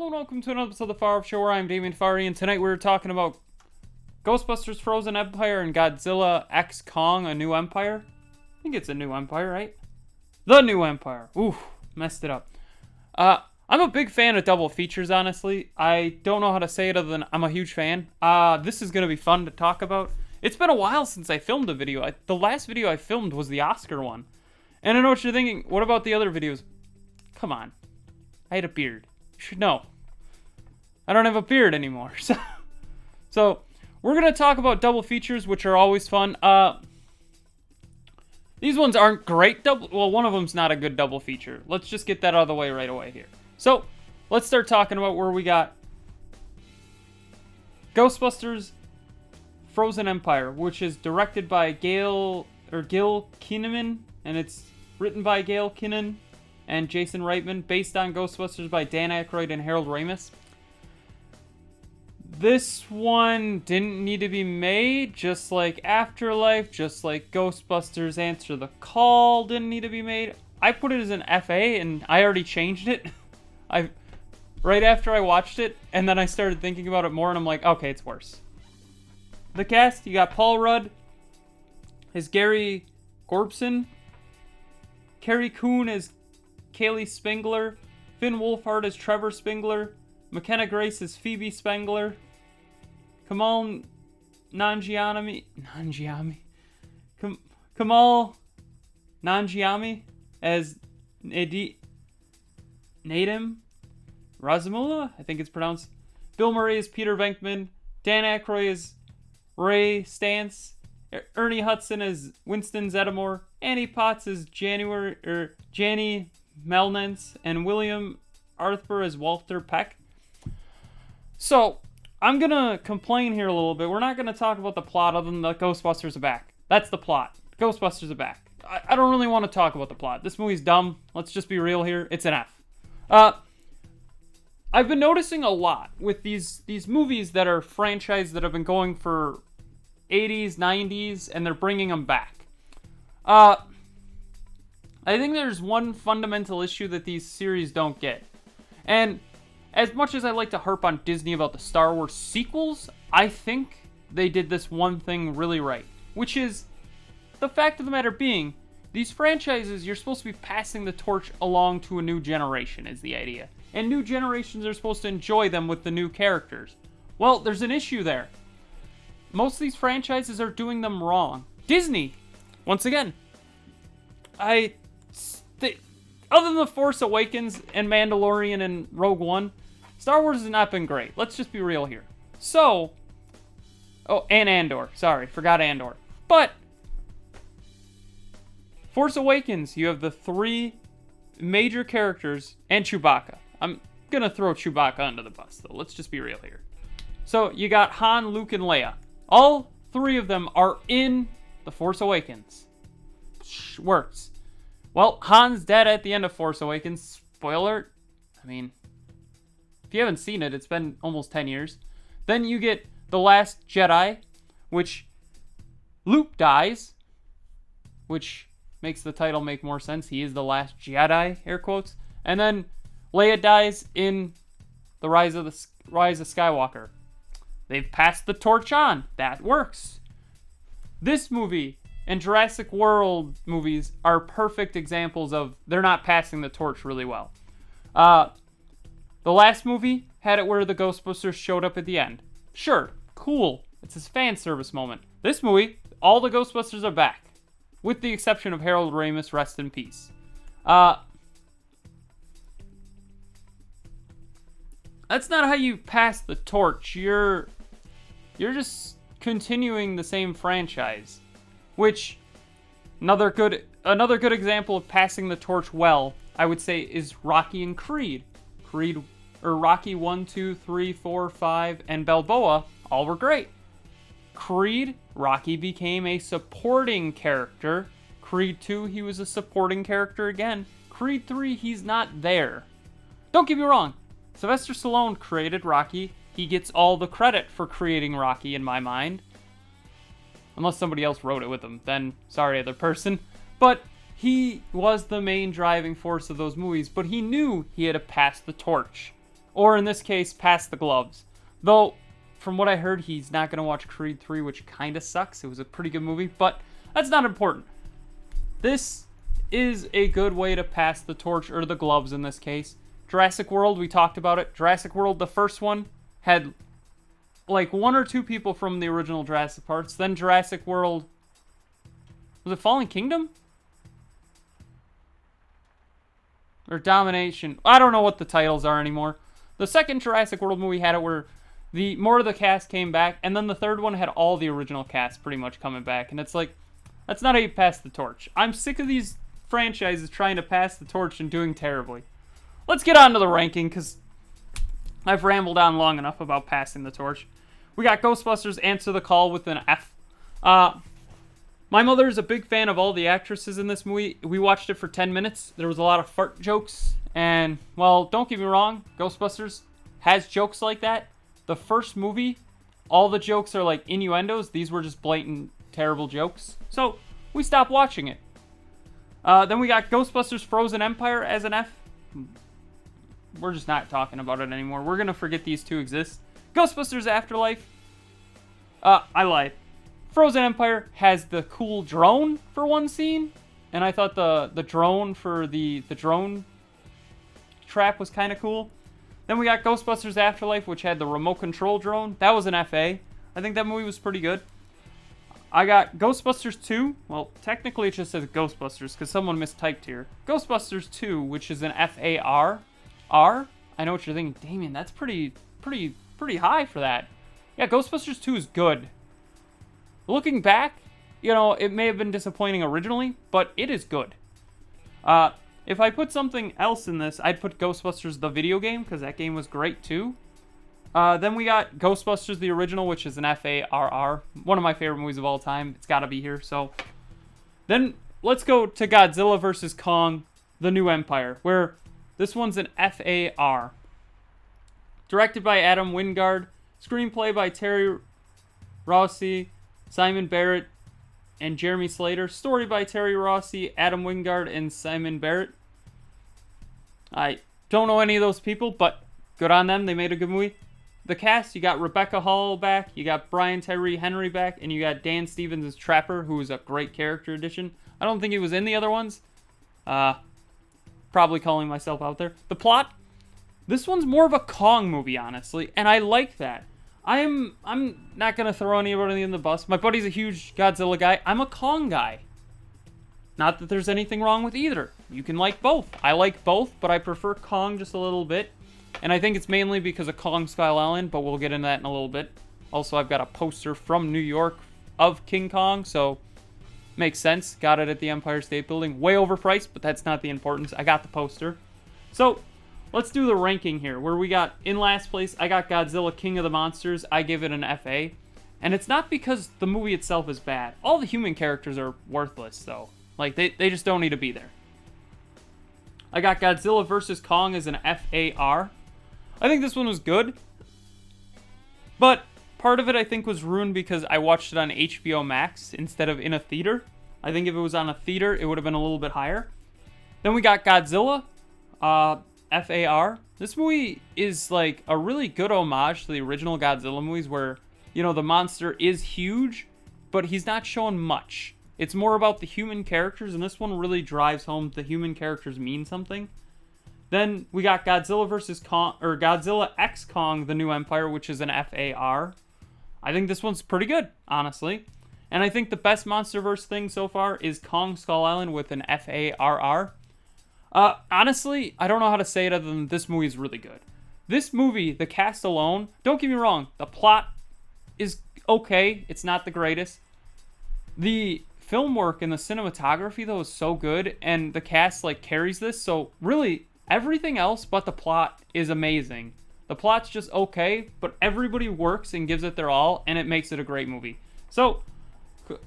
and welcome to another episode of the Farr Show, where I'm Damien Farr, and tonight we're talking about Ghostbusters Frozen Empire and Godzilla X Kong, A New Empire. I think it's A New Empire, right? The New Empire. Ooh, messed it up. I'm a big fan of double features, honestly. I don't know how to say it other than I'm a huge fan. This is going to be fun to talk about. It's been a while since I filmed a video. The last video I filmed was the Oscar one. And I know what you're thinking. What about the other videos? Come on. I had a beard. You should know. I don't have a beard anymore. So we're going to talk about double features, which are always fun. These ones aren't great well, one of them's not a good double feature. Let's just get that out of the way right away here. So, let's start talking about where we got Ghostbusters Frozen Empire, which is directed by Gil Kinnaman, and it's written by Gil Kinnaman and Jason Reitman, based on Ghostbusters by Dan Aykroyd and Harold Ramis. This one didn't need to be made, just like Afterlife, just like Ghostbusters Answer the Call didn't need to be made. I put it as an FA, and I already changed it. Right after I watched it, and then I started thinking about it more, and I'm like, okay, it's worse. The cast, you got Paul Rudd as Gary Gorbson, Carrie Coon as Kaylee Spengler, Finn Wolfhard as Trevor Spengler, McKenna Grace as Phoebe Spengler, Kamal Nanjiani as Nadim Razamula, I think it's pronounced. Bill Murray as Peter Venkman, Dan Aykroyd as Ray Stantz, Ernie Hudson as Winston Zeddemore, Annie Potts as Janie Melnance, and William Arthur as Walter Peck. So, I'm going to complain here a little bit. We're not going to talk about the plot other than the Ghostbusters are back. That's the plot. Ghostbusters are back. I don't really want to talk about the plot. This movie's dumb. Let's just be real here. It's an F. I've been noticing a lot with these movies that are franchise that have been going for 80s, 90s, and they're bringing them back. I think there's one fundamental issue that these series don't get. And as much as I like to harp on Disney about the Star Wars sequels, I think they did this one thing really right. Which is, the fact of the matter being, these franchises, you're supposed to be passing the torch along to a new generation, is the idea. And new generations are supposed to enjoy them with the new characters. Well, there's an issue there. Most of these franchises are doing them wrong. Disney, once again, other than The Force Awakens and Mandalorian and Rogue One, Star Wars has not been great. Let's just be real here. So, and Andor. Sorry, forgot Andor. But, Force Awakens, you have the three major characters, and Chewbacca. I'm gonna throw Chewbacca under the bus, though. Let's just be real here. So, you got Han, Luke, and Leia. All three of them are in The Force Awakens. Works. Well, Han's dead at the end of Force Awakens. Spoiler. I mean, if you haven't seen it, it's been almost 10 years. Then you get The Last Jedi, which Luke dies, which makes the title make more sense. He is the last Jedi, air quotes. And then Leia dies in The Rise of Skywalker. They've passed the torch on. That works. This movie and Jurassic World movies are perfect examples of they're not passing the torch really well. The last movie had it where the Ghostbusters showed up at the end. Sure, cool. It's a fan service moment. This movie, all the Ghostbusters are back. With the exception of Harold Ramis, rest in peace. That's not how you pass the torch. You're just continuing the same franchise. Which, another good example of passing the torch well, I would say, is Rocky and Creed. Rocky 1, 2, 3, 4, 5, and Balboa all were great. Creed, Rocky became a supporting character. Creed 2, he was a supporting character again. Creed 3, he's not there. Don't get me wrong. Sylvester Stallone created Rocky. He gets all the credit for creating Rocky in my mind. Unless somebody else wrote it with him, then sorry, other person. But he was the main driving force of those movies, but he knew he had to pass the torch. Or in this case, pass the gloves. Though, from what I heard, he's not going to watch Creed 3, which kind of sucks. It was a pretty good movie, but that's not important. This is a good way to pass the torch, or the gloves in this case. Jurassic World, we talked about it. Jurassic World, the first one, had like 1 or 2 people from the original Jurassic Parks. Then Jurassic World, was it Fallen Kingdom? Or Domination? I don't know what the titles are anymore. The second Jurassic World movie had it where more of the cast came back, and then the third one had all the original cast pretty much coming back. And it's like, that's not how you pass the torch. I'm sick of these franchises trying to pass the torch and doing terribly. Let's get on to the ranking, because I've rambled on long enough about passing the torch. We got Ghostbusters Answer the Call with an F. My mother is a big fan of all the actresses in this movie. We watched it for 10 minutes. There was a lot of fart jokes. And, well, don't get me wrong, Ghostbusters has jokes like that. The first movie, all the jokes are like innuendos. These were just blatant, terrible jokes. So, we stopped watching it. Then we got Ghostbusters Frozen Empire as an F. We're just not talking about it anymore. We're going to forget these two exist. Ghostbusters Afterlife. I lied. Frozen Empire has the cool drone for one scene. And I thought the drone for the drone trap was kind of cool. Then we got Ghostbusters Afterlife, which had the remote control drone. That was an FA. I think that movie was pretty good. I got Ghostbusters 2. Well, technically it just says Ghostbusters because someone mistyped here. Ghostbusters 2, which is an FAR. I know what you're thinking. Damien, that's pretty high for that. Yeah, Ghostbusters 2 is good. Looking back, you know, it may have been disappointing originally, but it is good. If I put something else in this, I'd put Ghostbusters the video game, because that game was great too. Then we got Ghostbusters the original, which is an FARR. One of my favorite movies of all time. It's got to be here. So then let's go to Godzilla vs. Kong, The New Empire, where this one's an FAR. Directed by Adam Wingard. Screenplay by Terry Rossi, Simon Barrett, and Jeremy Slater. Story by Terry Rossi, Adam Wingard, and Simon Barrett. I don't know any of those people, but good on them. They made a good movie. The cast, you got Rebecca Hall back, you got Brian Tyree Henry back, and you got Dan Stevens as Trapper, who was a great character addition. I don't think he was in the other ones. Probably calling myself out there. The plot, this one's more of a Kong movie, honestly, and I like that. I'm not going to throw anybody in the bus. My buddy's a huge Godzilla guy. I'm a Kong guy. Not that there's anything wrong with either. You can like both. I like both, but I prefer Kong just a little bit. And I think it's mainly because of Kong Skull Island, but we'll get into that in a little bit. Also, I've got a poster from New York of King Kong, so makes sense. Got it at the Empire State Building. Way overpriced, but that's not the importance. I got the poster. So, let's do the ranking here, where we got, in last place, I got Godzilla King of the Monsters. I give it an FA. And it's not because the movie itself is bad. All the human characters are worthless, though. Like, they just don't need to be there. I got Godzilla vs. Kong as an FAR. I think this one was good. But part of it, I think, was ruined because I watched it on HBO Max instead of in a theater. I think if it was on a theater, it would have been a little bit higher. Then we got Godzilla, FAR. This movie is like a really good homage to the original Godzilla movies where, you know, the monster is huge, but he's not showing much. It's more about the human characters, and this one really drives home the human characters mean something. Then we got Godzilla vs. Kong, or Godzilla X Kong, The New Empire, which is an FAR. I think this one's pretty good, honestly. And I think the best MonsterVerse thing so far is Kong Skull Island with an FARR. Honestly, I don't know how to say it other than this movie is really good. This movie, the cast alone, don't get me wrong, the plot is okay. It's not the greatest. The film work and the cinematography, though, is so good, and the cast, like, carries this. So, really, everything else but the plot is amazing. The plot's just okay, but everybody works and gives it their all, and it makes it a great movie. So,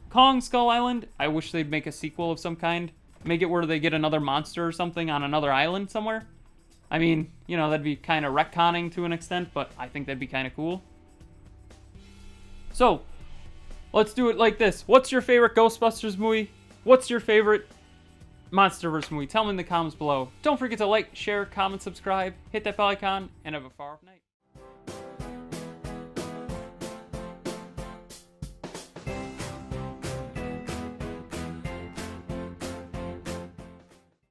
Kong Skull Island, I wish they'd make a sequel of some kind. Make it where they get another monster or something on another island somewhere. I mean, you know, that'd be kind of retconning to an extent, but I think that'd be kind of cool. So, let's do it like this. What's your favorite Ghostbusters movie? What's your favorite MonsterVerse movie? Tell me in the comments below. Don't forget to like, share, comment, subscribe, hit that bell icon, and have a far off night.